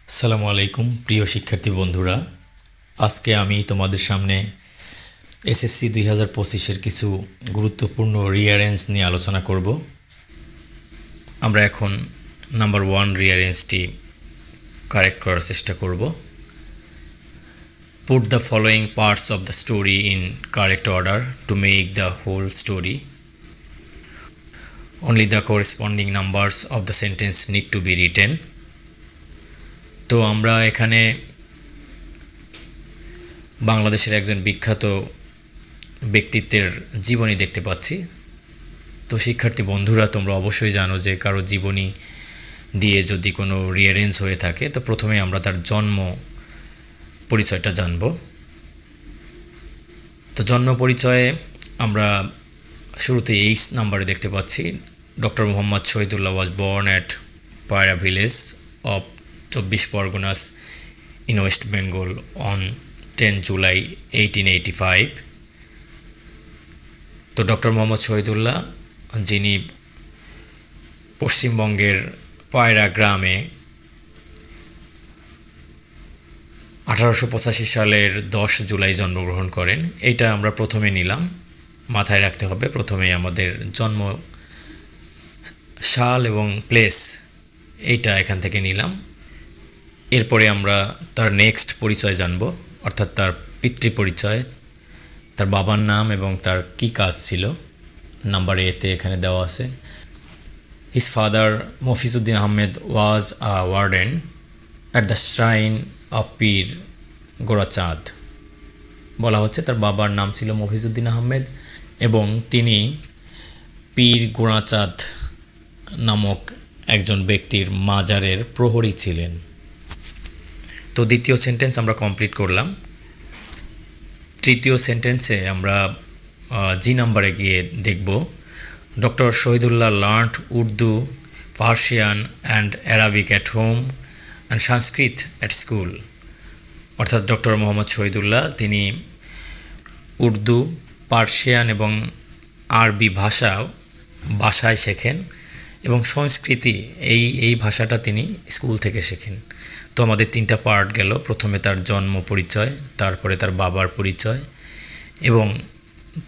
আসসালামু আলাইকুম প্রিয় শিক্ষার্থী বন্ধুরা। আজকে আমি তোমাদের সামনে এসএসসি 2025-এর কিছু গুরুত্বপূর্ণ রিঅ্যারেঞ্জ নিয়ে আলোচনা করব। আমরা এখন নাম্বার 1 রিঅ্যারেঞ্জটি কারেক্ট করার চেষ্টা করব। Put the following parts of the story in correct order to make the whole story. Only the corresponding numbers of the sentence need to be written. তো আমরা এখানে বাংলাদেশের একজন বিখ্যাত ব্যক্তিত্বের জীবনী দেখতে পাচ্ছি। তো শিক্ষার্থী বন্ধুরা, তোমরা অবশ্যই জানো যে কারো জীবনী দিয়ে যদি কোনো রিঅ্যারেঞ্জ হয়ে থাকে তো প্রথমে আমরা তার জন্ম পরিচয়টা জানব। তো জন্ম পরিচয়ে আমরা শুরুতে 8 নম্বরে দেখতে পাচ্ছি, doctor Mohammad Shahidullah was born at Payra village of 24 Parganas in West Bengal on 10 July 1885। তো ডক্টর মোহাম্মদ শহীদুল্লাহ, যিনি পশ্চিমবঙ্গের পায়রা গ্রামে 1885 সালের 10 জুলাই জন্মগ্রহণ করেন। এটা আমরা প্রথমে নিলাম, মাথায় রাখতে হবে। প্রথমে আমাদের জন্ম সাল এবং প্লেস এইটা এখান থেকে নিলাম। এরপরে আমরা তার নেক্সট পরিচয় জানব, অর্থাৎ তার পিতৃ পরিচয়, তার বাবার নাম এবং তার কী কাজ ছিল। নাম্বার এতে এখানে দেওয়া আছে, his father Mofizuddin Ahmed was a warden at the shrine of পীর গোরাচাঁদ। বলা হচ্ছে তার বাবার নাম ছিল মফিজউদ্দিন আহমেদ এবং তিনি পীর গোরাচাঁদ নামক একজন ব্যক্তির মাজারের প্রহরী ছিলেন। তো দ্বিতীয় সেন্টেন্স আমরা কমপ্লিট করলাম। তৃতীয় সেন্টেন্সে আমরা জি নাম্বারে গিয়ে দেখব, doctor Shahidullah learned Urdu, Persian and Arabic at home and Sanskrit at school. অর্থাৎ ডক্টর মোহাম্মদ শহীদুল্লাহ তিনি উর্দু, পার্সিয়ান এবং আরবি ভাষায় শেখেন এবং সংস্কৃতি এই ভাষাটা তিনি স্কুল থেকে শেখেন। তো আমাদের 3টা পার্ট গেল, প্রথমে তার জন্ম পরিচয়, তারপরে তার বাবার পরিচয় এবং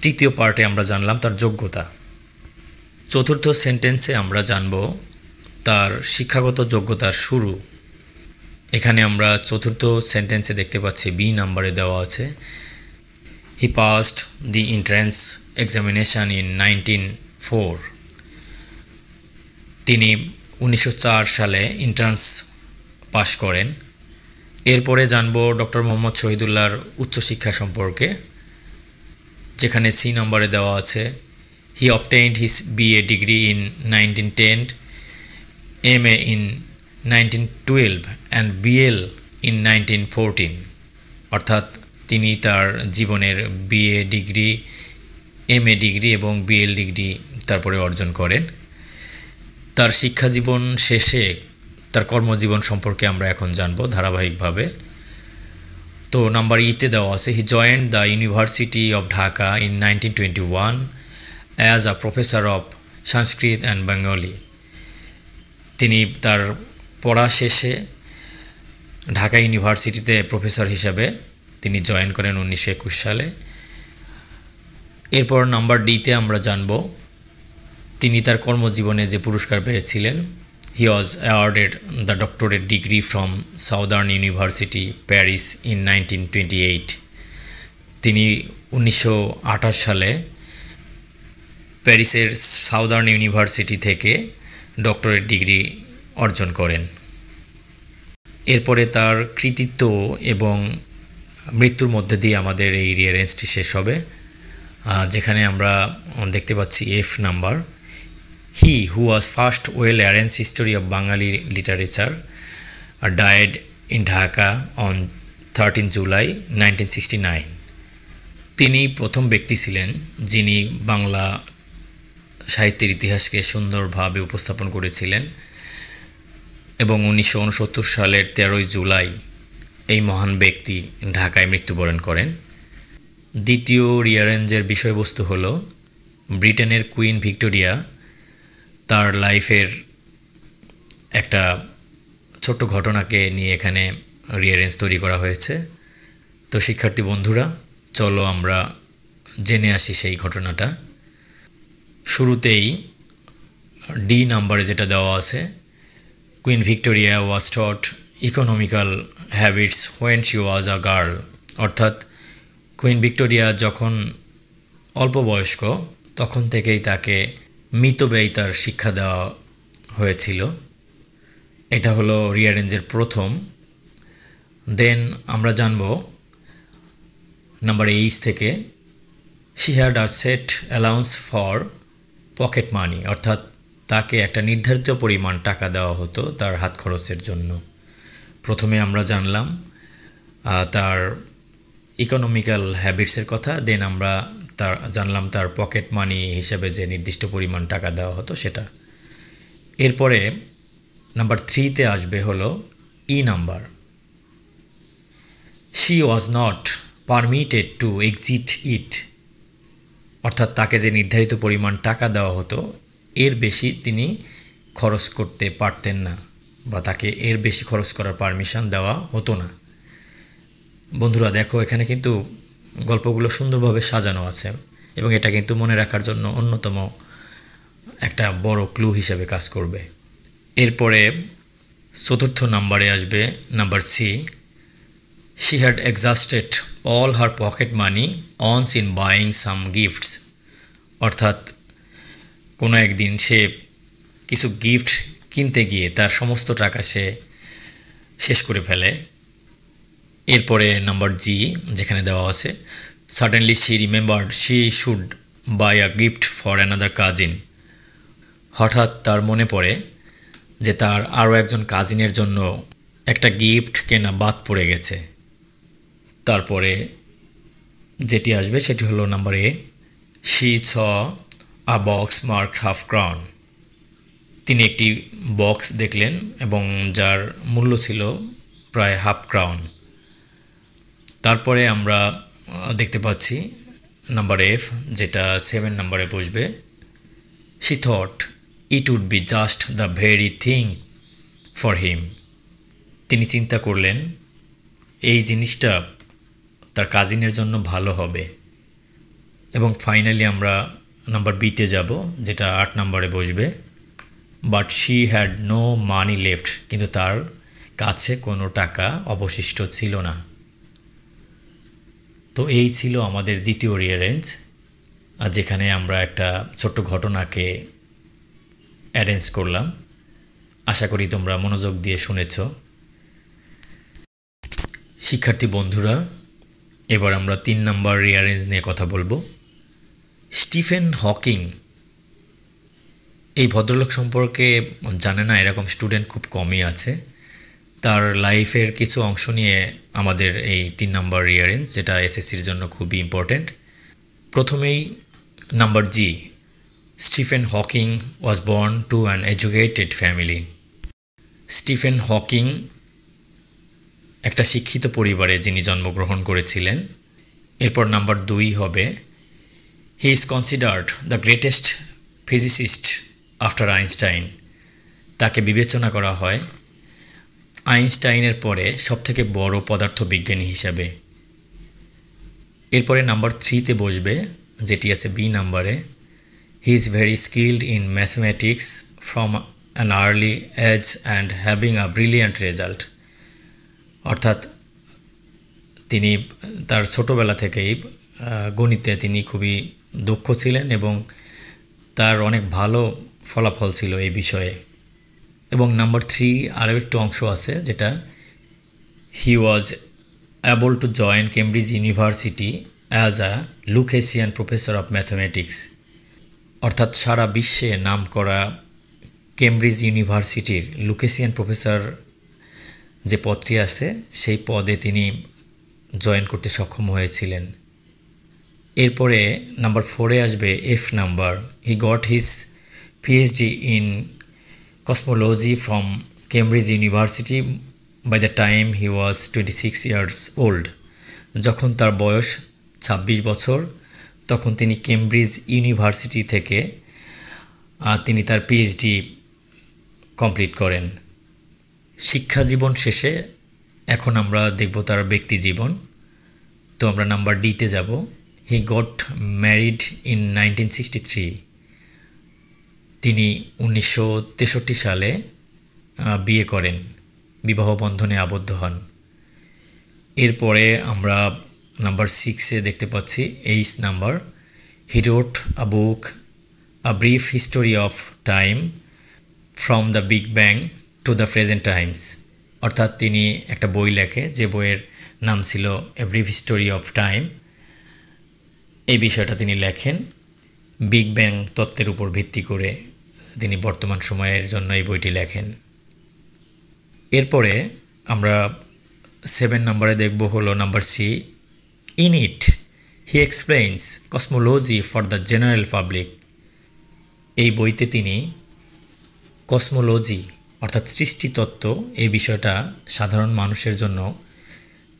তৃতীয় পার্টে আমরা জানলাম তার যোগ্যতা। চতুর্থ সেন্টেন্সে আমরা জানব তার শিক্ষাগত যোগ্যতার শুরু। এখানে আমরা চতুর্থ সেন্টেন্সে দেখতে পাচ্ছি বি নাম্বারে দেওয়া আছে, he passed the entrance examination in 1904। তিনি 1904 সালে এন্ট্রান্স পাশ করেন। এরপরে জানব ডক্টর মোহাম্মদ শহীদুল্লাহর উচ্চশিক্ষা সম্পর্কে, যেখানে সি নম্বরে দেওয়া আছে, he obtained his BA degree in 1910, MA in 1912 and BL in 1914। অর্থাৎ তিনি তার জীবনের বিএ ডিগ্রি, এমএ ডিগ্রি এবং বিএল ডিগ্রি তারপরে অর্জন করেন। তার শিক্ষা জীবন শেষে তার কর্মজীবন সম্পর্কে আমরা এখন জানব ধারাবাহিকভাবে। তো নাম্বার ইতে দেওয়া আছে, he joined the university of Dhaka in 1921 as a professor of Sanskrit and Bengali. তিনি তার পড়া শেষে ঢাকা ইউনিভার্সিটিতে প্রফেসর হিসাবে তিনি জয়েন করেন 1921 সালে। এরপর নাম্বার ডিতে আমরা জানব তিনি তার কর্মজীবনে যে পুরস্কার পেয়েছিলেন। He was awarded the doctorate degree from Southern University, Paris in 1928. তিনি 1928 সালে প্যারিসের সাউদার্ন ইউনিভার্সিটি থেকে ডক্টরেট ডিগ্রি অর্জন করেন। এরপরে তার কৃতিত্ব এবং মৃত্যুর মধ্যে দিয়ে আমাদের এই রিঅ্যারেঞ্জটি শেষ হবে, যেখানে আমরা দেখতে পাচ্ছি F number, he who was first well arranged history of Bengali literature died in Dhaka on 13 July 1969। তিনি প্রথম ব্যক্তি ছিলেন যিনি বাংলা সাহিত্যের ইতিহাসকে সুন্দরভাবে উপস্থাপন করেছিলেন এবং 1969 সালের 13 জুলাই এই মহান ব্যক্তি ঢাকায় মৃত্যুবরণ করেন। দ্বিতীয় রিঅ্যারেঞ্জের বিষয়বস্তু হল ব্রিটেনের কুইন ভিক্টোরিয়া তার লাইফের একটা ছোট্ট ঘটনাকে নিয়ে এখানে রিয়ারেঞ্জ তৈরি করা হয়েছে। তো শিক্ষার্থী বন্ধুরা, চলো আমরা জেনে আসি সেই ঘটনাটা। শুরুতেই ডি নাম্বারে যেটা দেওয়া আছে, queen Victoria was taught economical habits when she was a girl. অর্থাৎ কুইন ভিক্টোরিয়া যখন অল্প বয়স্ক তখন থেকেই তাকে মিতব্যয়িতার শিক্ষা দেওয়া হয়েছিল। এটা হলো রিয়ারেঞ্জের প্রথম। দেন আমরা জানব নাম্বার 8 থেকে, she had a set allowance for pocket money. অর্থাৎ তাকে একটা নির্ধারিত পরিমাণ টাকা দেওয়া হতো তার হাত খরচের জন্য। প্রথমে আমরা জানলাম তার ইকোনমিক্যাল হ্যাবিটসের কথা, দেন আমরা জানলাম তার পকেট মানি হিসেবে যে নির্দিষ্ট পরিমাণ টাকা দেওয়া হতো সেটা। এরপরে নাম্বার 3তে আসবে হলো E number, she was not permitted to exit it. অর্থাৎ তাকে যে নির্ধারিত পরিমাণ টাকা দেওয়া হতো এর বেশি তিনি খরচ করতে পারতেন না, বা তাকে এর বেশি খরচ করার পারমিশন দেওয়া হতো না। বন্ধুরা দেখো, এখানে কিন্তু গল্পগুলো সুন্দরভাবে সাজানো আছে এবং এটা কিন্তু মনে রাখার জন্য অন্যতম একটা বড় ক্লু হিসেবে কাজ করবে। এরপরে চতুর্থ নাম্বারে আসবে number C, she had exhausted all her pocket money once in buying some gifts. অর্থাৎ কোনো একদিন সে কিছু গিফট কিনতে গিয়ে তার সমস্ত টাকা সে শেষ করে ফেলে। এরপরে নাম্বার জি যেখানে দেওয়া আছে, suddenly she remembered she should buy a gift for another cousin. হঠাৎ তার মনে পড়ে যে তার আরও একজন কাজিনের জন্য একটা গিফট কেনা বাদ পড়ে গেছে। তারপরে যেটি আসবে সেটি হলো number A, she saw a box marked half crown. তিনি একটি বক্স দেখলেন এবং যার মূল্য ছিল প্রায় হাফ ক্রাউন। তারপরে আমরা দেখতে পাচ্ছি নাম্বার এফ, যেটা 7 নাম্বারে বসবে, she thought it would be just the very thing for him. তিনি চিন্তা করলেন এই জিনিসটা তার কাজিনের জন্য ভালো হবে। এবং ফাইনালি আমরা নাম্বার বিতে যাব, যেটা 8 নাম্বারে বসবে, but she had no money left. কিন্তু তার কাছে কোনো টাকা অবশিষ্ট ছিল না। তো এই ছিল আমাদের দ্বিতীয় রিয়ারেঞ্জ, যেখানে আমরা একটা ছোট্ট ঘটনাকে অ্যারেঞ্জ করলাম। আশা করি তোমরা মনোযোগ দিয়ে শুনেছ। শিক্ষার্থী বন্ধুরা, এবার আমরা 3 নাম্বার রিয়ারেঞ্জ নিয়ে কথা বলবো। স্টিফেন হকিং, এই ভদ্রলোক সম্পর্কে জানে না এরকম স্টুডেন্ট খুব কমই আছে। তার লাইফের কিছু অংশ নিয়ে আমাদের এই 3 নাম্বার রিয়ারেঞ্জ, যেটা এসএসসির জন্য খুবই ইম্পর্ট্যান্ট। প্রথমেই number G, Stephen Hawking was born to an educated family. Stephen Hawking একটা শিক্ষিত পরিবারে যিনি জন্মগ্রহণ করেছিলেন। এরপর নাম্বার 2 হবে, he is considered the greatest physicist after Einstein. তাকে বিবেচনা করা হয় আইনস্টাইনের পরে সবথেকে বড় পদার্থবিজ্ঞানী হিসাবে। এরপরে নাম্বার 3তে বসবে, যেটি আছে বি নাম্বারে, he is very skilled in mathematics from an early age and having a brilliant result. অর্থাৎ তিনি তার ছোটোবেলা থেকেই গণিতে তিনি খুবই দক্ষ ছিলেন এবং তার অনেক ভালো ফলাফল ছিল এই বিষয়ে। এবং নাম্বার 3 আরও একটু অংশ আছে, যেটা he was able to join Cambridge University as a Lucasian professor of mathematics. অর্থাৎ সারা বিশ্বে নাম করা কেমব্রিজ ইউনিভার্সিটির লুকেসিয়ান প্রফেসর যে পদটি আছে সেই পদে তিনি জয়েন করতে সক্ষম হয়েছিলেন। এরপরে নাম্বার 4-এ আসবে F number, he got his PhD in cosmology from Cambridge University by the time he was 26 years old. যখন তার বয়স 26 বছর তখন তিনি কেমব্রিজ ইউনিভার্সিটি থেকে তিনি তার পিএইচডি কমপ্লিট করেন। শিক্ষা জীবন শেষে এখন আমরা দেখব তার ব্যক্তি জীবন। তো আমরা নাম্বার ডিতে যাব। He got married in 1963। তিনি 1963 সালে বিয়ে করেন, বিবাহ বন্ধনে আবদ্ধ হন। এরপরে আমরা নাম্বার 6-এ দেখতে পাচ্ছি H number. He wrote a book a brief history of time from the big bang to the present times. অর্থাৎ তিনি একটা বই লেখে, যে বইয়ের নাম ছিল a brief history of time. এই বিষয়টা তিনি লেখেন বিগ ব্যাং তত্ত্বের উপর ভিত্তি করে। তিনি বর্তমান সময়ের জন্য এই বইটি লেখেন। এরপরে আমরা 7 নম্বরে দেখব হলো number C. In it he explains cosmology for the general public. এই বইতে তিনি কসমোলজি অর্থাৎ সৃষ্টিতত্ত্ব এই বিষয়টা সাধারণ মানুষের জন্য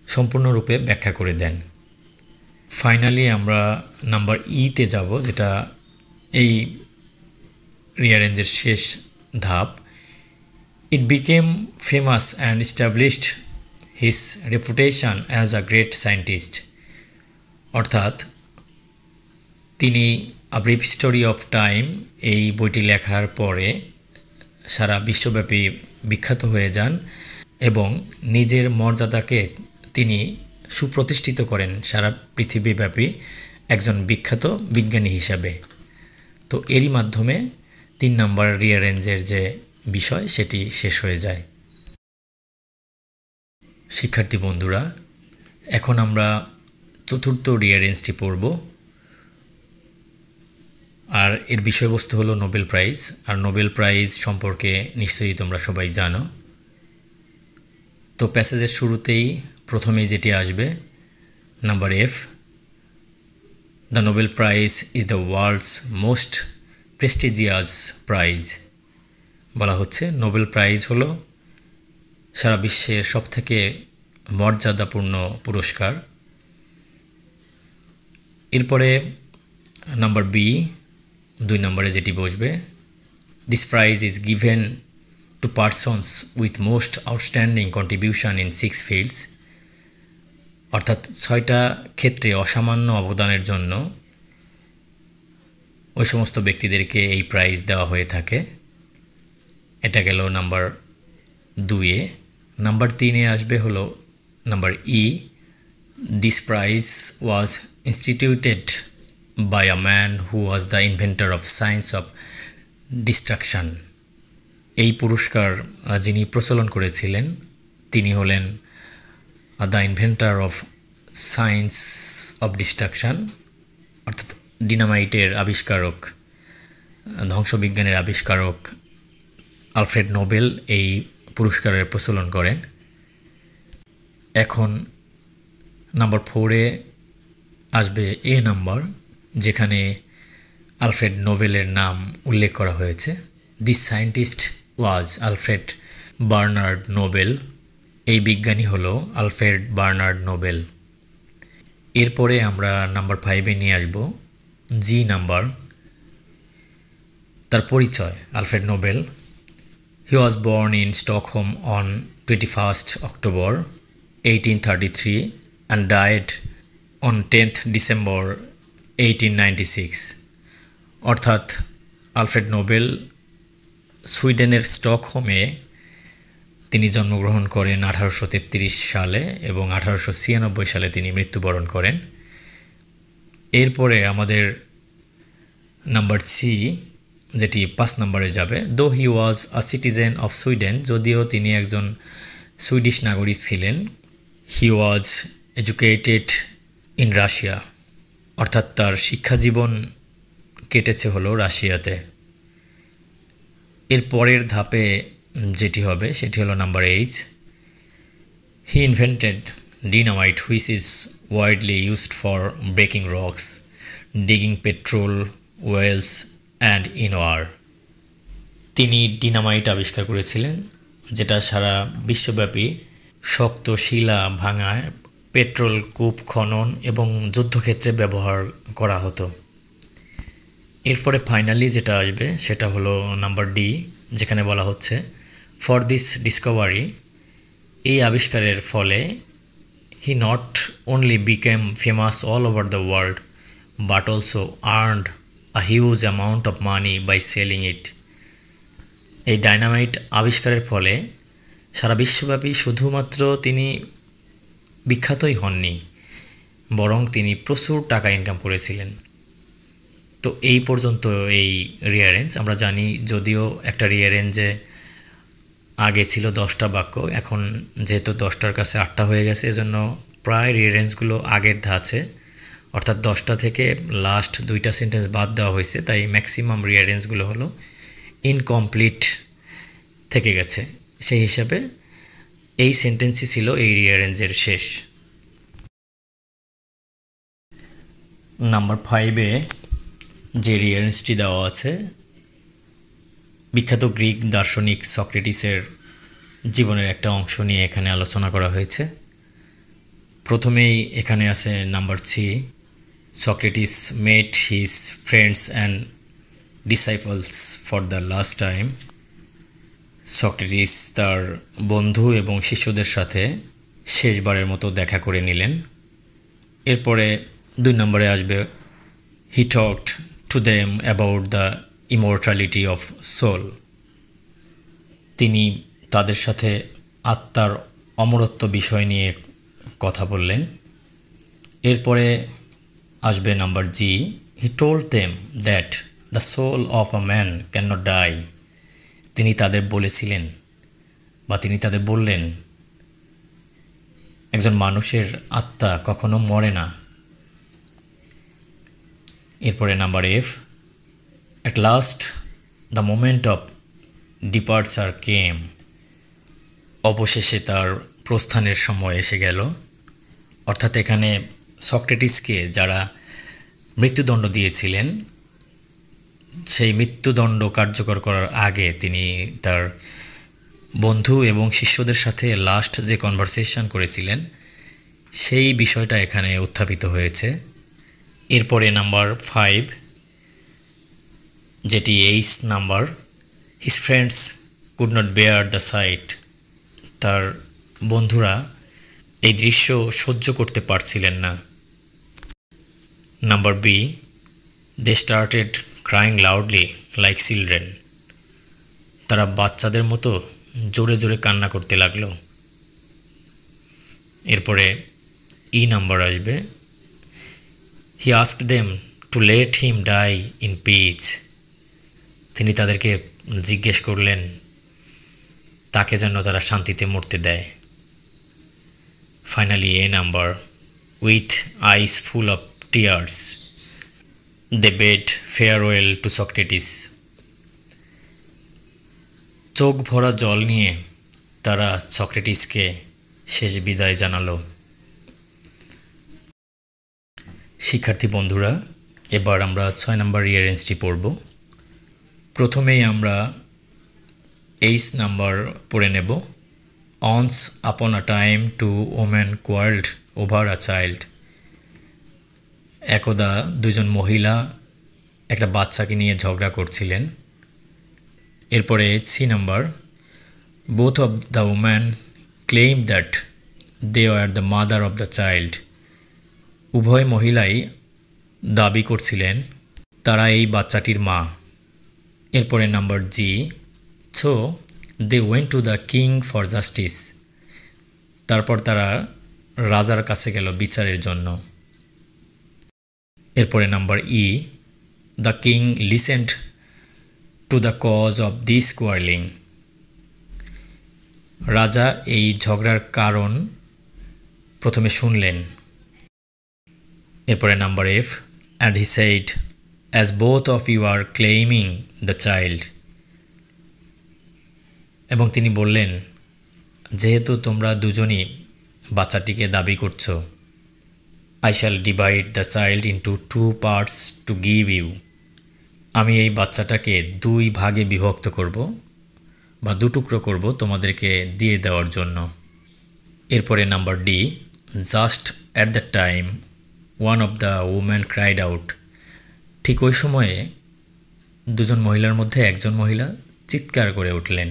সম্পূর্ণরূপে ব্যাখ্যা করে দেন। ফাইনালি আমরা নাম্বার ইতে যাব, যেটা এই রিয়ারেঞ্জের শেষ ধাপ। ইট became famous and established his reputation as a great scientist. অর্থাৎ তিনি আ ব্রিফ হিস্টোরি অফ টাইম এই বইটি লেখার পরে সারা বিশ্বব্যাপী বিখ্যাত হয়ে যান এবং নিজের মর্যাদাকে তিনি সুপ্রতিষ্ঠিত করেন সারা পৃথিবীব্যাপী একজন বিখ্যাত বিজ্ঞানী হিসাবে। তো এরই মাধ্যমে 3 নম্বর রিয়ারেঞ্জের যে বিষয় সেটি শেষ হয়ে যায়। শিক্ষার্থী বন্ধুরা, এখন আমরা চতুর্থ রিয়ারেঞ্জটি পড়ব। আর এর বিষয়বস্তু হলো নোবেল প্রাইজ। আর নোবেল প্রাইজ সম্পর্কে নিশ্চয়ই তোমরা সবাই জানো। তো প্যাসেজের শুরুতেই প্রথমেই যেটি আসবে number F. The Nobel prize is the world's most prestigious prize. বলা হচ্ছে নোবেল প্রাইজ হলো সারা বিশ্বের সবথেকে মর্যাদাপূর্ণ পুরস্কার। এরপরে নাম্বার বি, 2 নম্বরে যেটি বসবে, this prize is given to persons with most outstanding contribution in 6 fields. অর্থাৎ 6টা ক্ষেত্রে অসামান্য অবদানের জন্য ওই সমস্ত ব্যক্তিদেরকে এই প্রাইজ দেওয়া হয়ে থাকে। এটা গেল নাম্বার 2-এ। নাম্বার 3-এ আসবে হলো number E. This prize was instituted by a man who was the inventor of science of destruction. এই পুরস্কার যিনি প্রচলন করেছিলেন তিনি হলেন the inventor of science of distraction, অর্থাৎ ডিনামাইটের আবিষ্কারক, ধ্বংসবিজ্ঞানের আবিষ্কারক আলফ্রেড নোবেল এই পুরস্কারের প্রচলন করেন। এখন নাম্বার 4-এ আসবে এ নাম্বার, যেখানে আলফ্রেড নোবেলের নাম উল্লেখ করা হয়েছে। This scientist was Alfred Bernhard Nobel. এই বিজ্ঞানী হলো আলফ্রেড বার্নার্ড নোবেল। এরপরে আমরা নাম্বার 5-এ নিয়ে আসব জি নাম্বার। তার পরিচয় Alfred Nobel. He was born in Stockholm on 21 October 1833 and died on 10th December 1896। অর্থাৎ আলফ্রেড নোবেল সুইডেনের স্টকহোমে তিনি জন্মগ্রহণ করেন 1833 সালে এবং 1896 সালে তিনি মৃত্যুবরণ করেন। এরপরে আমাদের নাম্বার সি, যেটি 5 নম্বরে যাবে। দো হি ওয়াজ আ সিটিজেন অফ সুইডেন। যদিও তিনি একজন সুইডিশ নাগরিক ছিলেন। হি ওয়াজ এডুকেটেড ইন রাশিয়া। অর্থাৎ তার শিক্ষা জীবন কেটেছে হলো রাশিয়াতে। এর পরের ধাপে যেটি হবে সেটি হলো number 8। He invented dynamite which is widely used for breaking rocks, digging petrol wells and in war. তিনি ডিনামাইট আবিষ্কার করেছিলেন, যেটা সারা বিশ্বব্যাপী শক্ত শিলা ভাঙায়, পেট্রোল কূপ খনন এবং যুদ্ধক্ষেত্রে ব্যবহার করা হতো। এরপরে ফাইনালি যেটা আসবে সেটা হলো নাম্বার ডি, যেখানে বলা হচ্ছে ফর দিস ডিসকভারি, এই আবিষ্কারের ফলে he not only became famous all over the world but also earned a huge amount of money by selling it. এই ডায়নামাইট আবিষ্কারের ফলে সারা বিশ্বব্যাপী শুধুমাত্র তিনি বিখ্যাতই হননি, বরং তিনি প্রচুর টাকা ইনকাম করেছিলেন। তো এই পর্যন্ত এই রিয়ারেঞ্জ। আমরা জানি যদিও একটা রিয়ারেঞ্জে আগে ছিল 10টা বাক্য, এখন যেহেতু 10টার কাছে 8টা হয়ে গেছে, এজন্য প্রায় রিয়ারেঞ্জগুলো আগের ধাঁচে, অর্থাৎ 10টা থেকে লাস্ট 2টা সেন্টেন্স বাদ দেওয়া হয়েছে, তাই ম্যাক্সিমাম রিয়ারেঞ্জগুলো হলো ইনকমপ্লিট থেকে গেছে। সেই হিসাবে এই সেন্টেন্সই ছিল এই রিয়ারেঞ্জের শেষ। নাম্বার 5-এ যে রিয়ারেঞ্জটি দেওয়া আছে, বিখ্যাত গ্রিক দার্শনিক সক্রেটিসের জীবনের একটা অংশ নিয়ে এখানে আলোচনা করা হয়েছে। প্রথমেই এখানে আছে number 3, Socrates met his friends and disciples for the last time. Socrates তার বন্ধু এবং শিষ্যদের সাথে শেষবারের মতো দেখা করে নিলেন। এরপরে 2 নম্বরে আসবে he talked to them about the immortality of soul. তিনি তাদের সাথে আত্মার অমরত্ব বিষয় নিয়ে কথা বললেন। এরপরে আসবে number G, he told them that the soul of a man can not die. তিনি তাদের বলেছিলেন বা তিনি তাদের বললেন একজন মানুষের আত্মা কখনো মরে না। এরপরে number F, at last the moment of departure came. অবশেষে তার প্রস্থানের সময় এসে গেল। অর্থাৎ এখানে সক্রেটিসকে যারা মৃত্যুদণ্ড দিয়েছিলেন, সেই মৃত্যুদণ্ড কার্যকর করার আগে তিনি তার বন্ধু এবং শিষ্যদের সাথে লাস্ট যে কনভারসেশন করেছিলেন, সেই বিষয়টা এখানে উত্থাপিত হয়েছে। এরপরে নাম্বার 5, যেটি H number, his friends could not bear the sight. তার বন্ধুরা এই দৃশ্য সহ্য করতে পারছিলেন না। Number B, they started crying loudly like children. তারা বাচ্চাদের মতো জোরে জোরে কান্না করতে লাগলো। এরপরে ই নাম্বার আসবে, he asked them to let him die in peace. তিনি তাদেরকে জিজ্ঞেস করলেন তাকে যেন তারা শান্তিতে মরতে দেয়। Finally A number, with eyes full of tears they bade farewell to Socrates. চোখ ভরা জল নিয়ে তারা সক্রেটিসকে শেষ বিদায় জানালো। শিক্ষার্থী বন্ধুরা, এবার আমরা 6 নম্বর রিয়ারেঞ্জটি পড়ব। প্রথমেই আমরা এইচ নাম্বার পড়ে নেব। Once upon a time two women quarrelled over a child. একদা দুজন মহিলা একটা বাচ্চাকে নিয়ে ঝগড়া করছিলেন। এরপরে C number, both of the woman claim that they are the mother of the child. উভয় মহিলাই দাবি করছিলেন তারা এই বাচ্চাটির মা। এরপরে number G, so they went to the king for justice. তারপর তারা রাজার কাছে গেল বিচারের জন্য। এরপরে number E, the king listened to the cause of this quarrelling. রাজা এই ঝগড়ার কারণ প্রথমে শুনলেন। এরপরে number F, and he said as both of you are claiming the child. এবং তিনি বললেন যেহেতু তোমরা দুজনই বাচ্চাটিকে দাবি করছো, I shall divide the child into 2 parts to give you. আমি এই বাচ্চাটাকে 2 ভাগে বিভক্ত করব বা 2 টুকরো করব তোমাদেরকে দিয়ে দেওয়ার জন্য। এরপরে number D, just at the time one of the woman cried out. ঠিক ওই সময়ে দুজন মহিলার মধ্যে একজন মহিলা চিৎকার করে উঠলেন।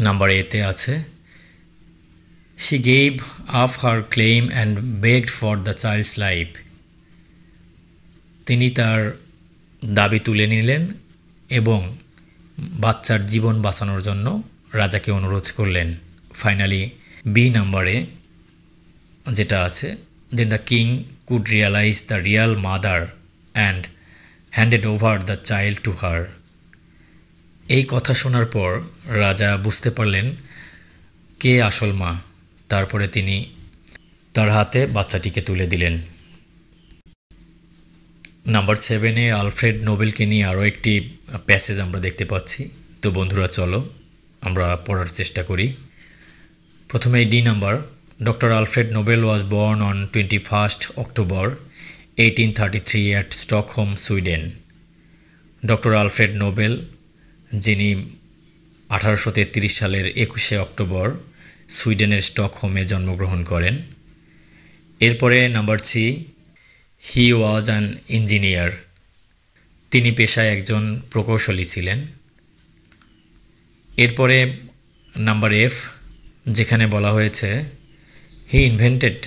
নাম্বার এতে আছে she gave up her claim and begged for the child's life. তিনি তার দাবি তুলে নিলেন এবং বাচ্চার জীবন বাঁচানোর জন্য রাজাকে অনুরোধ করলেন। ফাইনালি বি নাম্বারে যেটা আছে, then the king could realize the real mother and handed over the child to her. এই কথা শোনার পর রাজা বুঝতে পারলেন কে আসল মা। তারপরে তিনি তার হাতে বাচ্চাটিকে তুলে দিলেন। নাম্বার 7-এ আলফ্রেড নোবেলকে নিয়ে আরও একটি প্যাসেজ আমরা দেখতে পাচ্ছি। তো বন্ধুরা চলো আমরা পড়ার চেষ্টা করি। প্রথমে D number, doctor Alfred Nobel was born on 21 October 1833 at Stockholm, Sweden. Doctor Alfred Nobel, যিনি 1833 সালের 21শে অক্টোবর সুইডেনের স্টকহোমে জন্মগ্রহণ করেন। এরপরে number C, he was an engineer. তিনি পেশায় একজন প্রকৌশলী ছিলেন। এরপরে নাম্বার এফ, যেখানে বলা হয়েছে he invented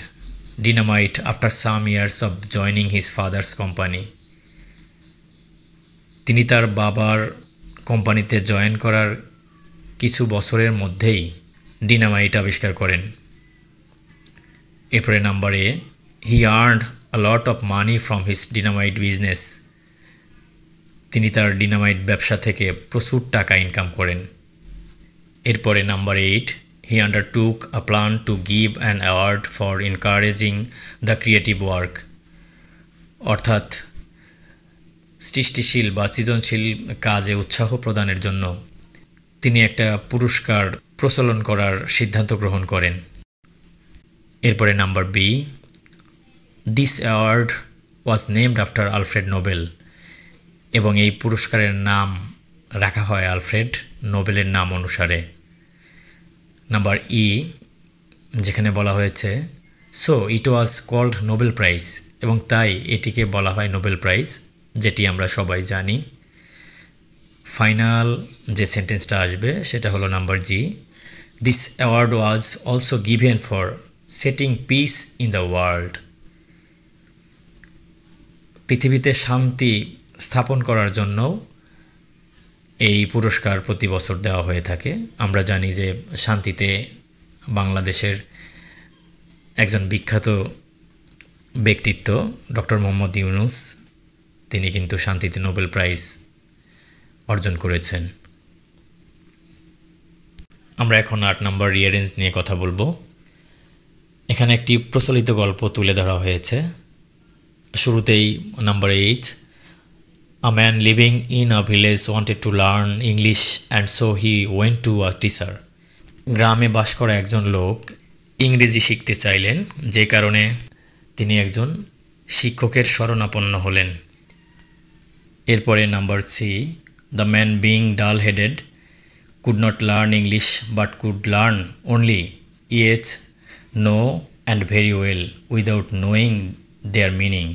dynamite after some years of joining his father's company. তিনি তার বাবার কোম্পানিতে জয়েন করার কিছু বছরের মধ্যেই ডিনামাইট আবিষ্কার করেন। এরপরে number A, he earned a lot of money from his dynamite business. তিনি তার ডিনামাইট ব্যবসা থেকে প্রচুর টাকা ইনকাম করেন। এরপরে number 8, he আন্ডারটুক a plan to give an award for encouraging the creative work. অর্থাৎ সৃষ্টিশীল বা সৃজনশীল কাজে উৎসাহ প্রদানের জন্য তিনি একটা পুরস্কার প্রচলন করার সিদ্ধান্ত গ্রহণ করেন। এরপরে number B, this award was named after Alfred Nobel, এবং এই পুরস্কারের নাম রাখা হয় আলফ্রেড নোবেলের নাম অনুসারে। নাম্বার ই, যেখানে বলা হয়েছে so it was called Nobel prize, এবং তাই এটিকে বলা হয় নোবেল প্রাইজ, যেটি আমরা সবাই জানি। ফাইনাল যে সেন্টেন্সটা আসবে সেটা হলো number G, this award was also given for setting piece in the world. পৃথিবীতে শান্তি স্থাপন করার জন্য এই পুরস্কার প্রতি বছর দেওয়া হয়ে থাকে। আমরা জানি যে শান্তিতে বাংলাদেশের একজন বিখ্যাত ব্যক্তিত্ব ডক্টর মোহাম্মদ ইউনূস, তিনি কিন্তু শান্তিতে নোবেল প্রাইজ অর্জন করেছেন। আমরা এখন 8 নম্বর রিয়ারেঞ্জ নিয়ে কথা বলবো। এখানে একটি প্রচলিত গল্প তুলে ধরা হয়েছে। শুরুতেই number 8, a man living in a village wanted to learn English and so he went to a teacher. গ্রামে বাস করা একজন লোক ইংরেজি শিখতে চাইলেন, যে কারণে তিনি একজন শিক্ষকের শরণাপন্ন হলেন। এরপরে number C, the man being dull-headed could not learn English but could learn only yes, no and very well without knowing their meaning.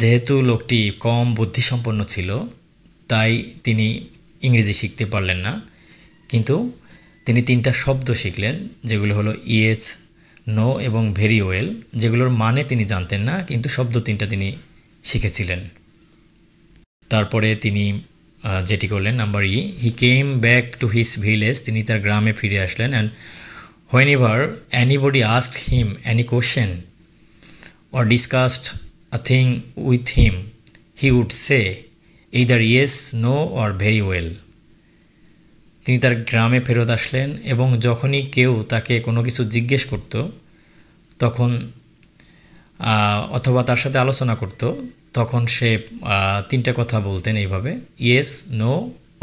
যেহেতু লোকটি কম বুদ্ধিসম্পন্ন ছিল, তাই তিনি ইংরেজি শিখতে পারলেন না, কিন্তু তিনি 3টা শব্দ শিখলেন, যেগুলো হলো ইয়েস, নো এবং ভেরি ওয়েল, যেগুলোর মানে তিনি জানতেন না, কিন্তু শব্দ 3টা তিনি শিখেছিলেন। তারপরে তিনি যেটি করলেন number E, he came back to his village, তিনি তার গ্রামে ফিরে আসলেন। And when ever anybody asked him any question or discussed a thing with him, he would say either yes, no or very well. তিনি তার গ্রামে ফেরত আসলেন এবং যখনই কেউ তাকে কোনো কিছু জিজ্ঞেস করত তখন অথবা তার সাথে আলোচনা করত, তখন সে 3টা কথা বলতেন এইভাবে, yes, no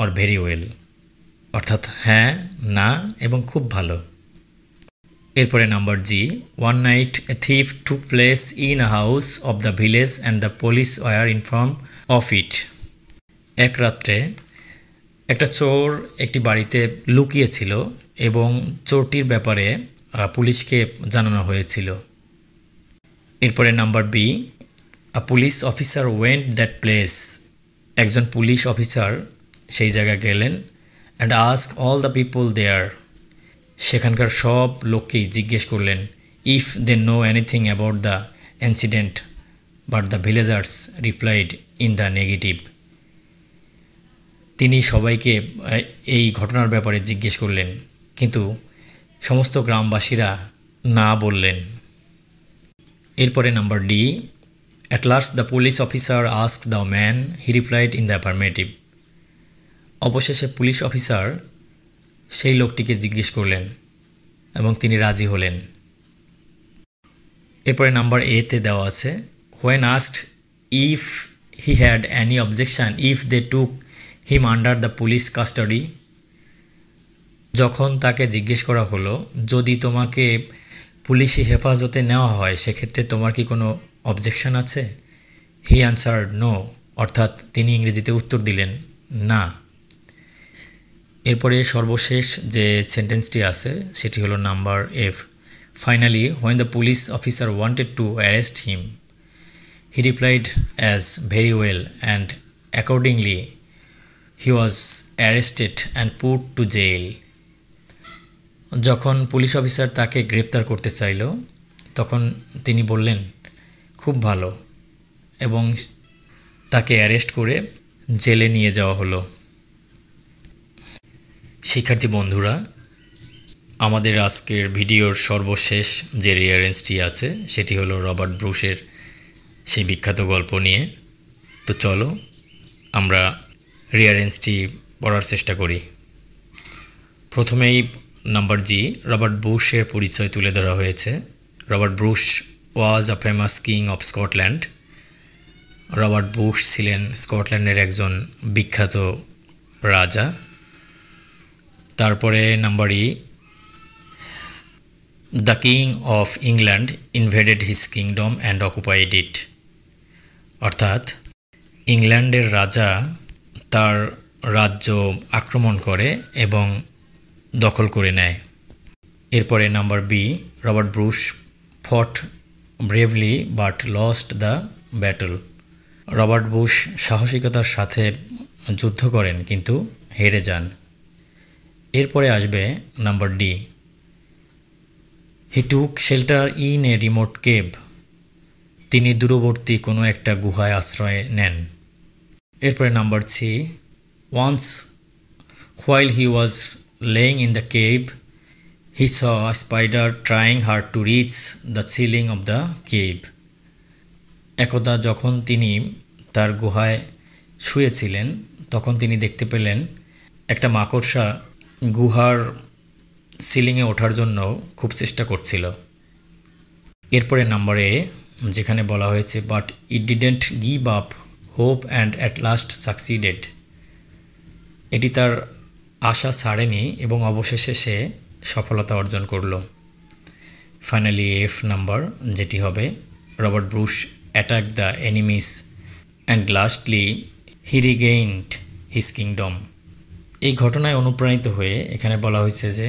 or very well, অর্থাৎ হ্যাঁ, না এবং খুব ভালো। এরপরে number G, one night a thief took place in a house of the village and the police were inform of it. এক রাত্রে একটা চোর একটি বাড়িতে লুকিয়েছিল এবং চোরটির ব্যাপারে পুলিশকে জানানো হয়েছিল। এরপরে number B, a police officer went that place, একজন পুলিশ অফিসার সেই জায়গায় গেলেন। And ask all the people there, সেখানকার সব লোককেই জিজ্ঞেস করলেন, if they know anything about the incident, but the villagers replied in the negative. তিনি সবাইকে এই ঘটনার ব্যাপারে জিজ্ঞেস করলেন, কিন্তু সমস্ত গ্রামবাসীরা না বললেন। এরপরে number D, at last the police officer ask the man, he replied in the affirmative. অবশেষে পুলিশ অফিসার সেই লোকটিকে জিজ্ঞেস করলেন এবং তিনি রাজি হলেন। এরপরে নাম্বার এতে দেওয়া আছে, when asked if he had any objection if they took him under the police custody. যখন তাকে জিজ্ঞেস করা হলো, যদি তোমাকে পুলিশি হেফাজতে নেওয়া হয় সেক্ষেত্রে তোমার কি কোনো অবজেকশন আছে? হি অ্যান্সার্ড নো, অর্থাৎ তিনি ইংরেজিতে উত্তর দিলেন না। এরপরে সর্বশেষ যে সেন্টেন্সটি আছে সেটি হলো number F, finally when the police officer wanted to arrest him, he replied as very well and accordingly he was arrested and put to jail. যখন পুলিশ অফিসার তাকে গ্রেপ্তার করতে চাইল তখন তিনি বললেন খুব ভালো, এবং তাকে অ্যারেস্ট করে জেলে নিয়ে যাওয়া হলো। শিক্ষার্থী বন্ধুরা, আমাদের আজকের ভিডিওর সর্বশেষ যে রিয়ারেন্সটি আছে সেটি হলো রবার্ট ব্রুশের সেই বিখ্যাত গল্প নিয়ে। তো চলো আমরা রিয়ারেন্সটি পড়ার চেষ্টা করি। প্রথমেই নাম্বার জি, রবার্ট ব্রুশের পরিচয় তুলে ধরা হয়েছে। Robert Bruce was a famous king of Scotland. Robert Bruce ছিলেন স্কটল্যান্ডের একজন বিখ্যাত রাজা। তারপরে number E, the king of England invaded his kingdom and occupied it, অর্থাৎ ইংল্যান্ডের রাজা তার রাজ্য আক্রমণ করে এবং দখল করে নেয়। এরপরে number B, Robert Bruce fought bravely but lost the battle. Robert Bruce সাহসিকতার সাথে যুদ্ধ করেন কিন্তু হেরে যান। এরপরে আসবে number D, he took shelter in a remote cave. তিনি দূরবর্তী কোনো একটা গুহায় আশ্রয় নেন। এরপরে number C, once while he was laying in the cave, he saw a spider trying hard to reach the ceiling of the cave. একদা যখন তিনি তার গুহায় শুয়েছিলেন তখন তিনি দেখতে পেলেন একটা মাকড়সা গুহার সিলিংয়ে ওঠার জন্য খুব চেষ্টা করছিল। এরপরে নাম্বার এ, যেখানে বলা হয়েছে but it didn't give up hope and at last succeeded. এটি তার আশা ছাড়েনি এবং অবশেষে সে সফলতা অর্জন করল। ফাইনালি এফ নাম্বার, যেটি হবে Robert Bruce attack the enemies and lastly he regained his kingdom. এই ঘটনায় অনুপ্রাণিত হয়ে এখানে বলা হয়েছে যে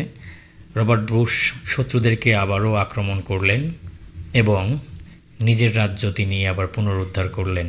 রবার্ট ব্রুশ শত্রুদেরকে আবারও আক্রমণ করলেন এবং নিজের রাজ্য তিনি আবার পুনরুদ্ধার করলেন।